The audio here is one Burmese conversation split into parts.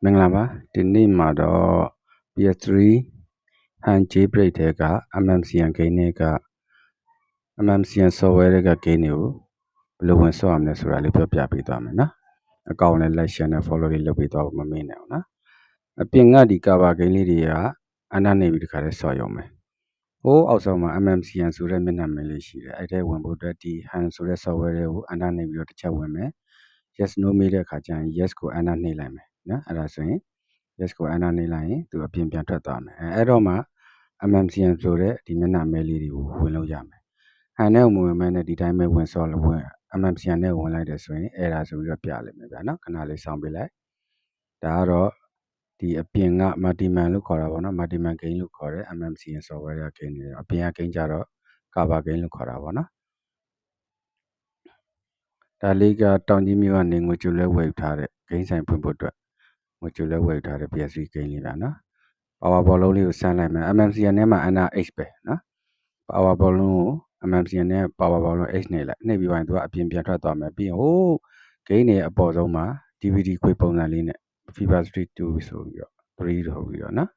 မင်္ဂလာပါဒီနေ့မှာတော့ PS3 hand jailbreak တဲ့က MMCN game တွေက MMCN software တွေက game တွေကိုဘယ်လိုဝင်ဆော့ရမလဲဆိုတာလေးပြောပြပေးသွားမယ်နော်အကောင့်နဲ့ like share နဲ့ follow လေးလုပ်ပေးသွားဖို့မမေ့နဲ့အောင်နော်အပြင်ကဒီ cover game လေးတွေကအနားနေပြီးတခါလဲဆော့ရုံပဲဟိုးအောက်ဆုံးမှာ MMCN ဆိုတဲ့မျက်နှာမင်းလေးရှိတယ်အဲ့ထဲဝင်ဖို့အတွက်ဒီ hand ဆိုတဲ့ software တွေကိုအနားနေပြီးတော့တစ်ချက်ဝင်မယ် yes no မေးတဲ့အခါကျရင် yes ကိုအနားနှိပ်လိုက်မယ်နော်အဲ့ဒါဆိုရင် yes ကိုအနားနှိပ်လိုက်ရင်သူအပြင်ပြန်ထွက်သွားမယ်အဲ့တော့မှ MMCN ဆိုတဲ့ဒီမျက်နှာမဲလေးတွေကိုဝင်လို့ရမယ်ဟန်နဲ့ဝင်မယ်နဲ့ဒီတိုင်းပဲဝင်ဆော့လို့ဝင် MMCN နဲ့ဝင်လိုက်တယ်ဆိုရင်အဲ့ဒါဆိုပြီးတော့ပြလိမ့်မယ်ဗျာနော်ခဏလေးစောင့်ပေးလိုက်ဒါကတော့ဒီအပြင်က multiman လို့ခေါ်တာပေါ့နော် multiman game လို့ခေါ်တယ် MMCN software ရ game တွေအပြင်က game ကြတော့ cover game လို့ခေါ်တာပေါ့နော်ဒါလေးကတောင်ကြီးမြို့ကနေငွေကျူလဲဝယ်ထားတဲ့ game ဆိုင်ဖွင့်ဖို့အတွက်ငွေကျူလဲဝယ်ထားတဲ့ PS3 game လေးပါနော် power ball လုံးလေးကိုဆန်းလိုက်မယ် MMCN ထဲမှာ Under H ပဲနော် power ball လုံးကို MMCN နဲ့ power ball လုံး H နှိပ်လိုက်နှိပ်ပြီးရင်သူကအပြင်ပြန်ထွက်သွားမယ်ပြီးရင်ဟိုး game တွေအပေါ်ဆုံးမှာ DVD ခွေပုံစံလေးနဲ့ Fever Street 2ဆိုပြီးတော့3ထုတ်ပြီးတော့နော်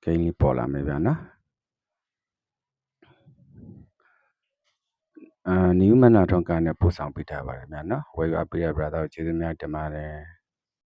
game လေးပေါ်လာမယ်ဗျာနော်နယူးမနာထွန်ကနဲ့ပို့ဆောင်ပေးထားပါတယ်ဗျာနော်ဝယ်ရပေးတဲ့ brother ကိုကျေးဇူးများတင်ပါတယ်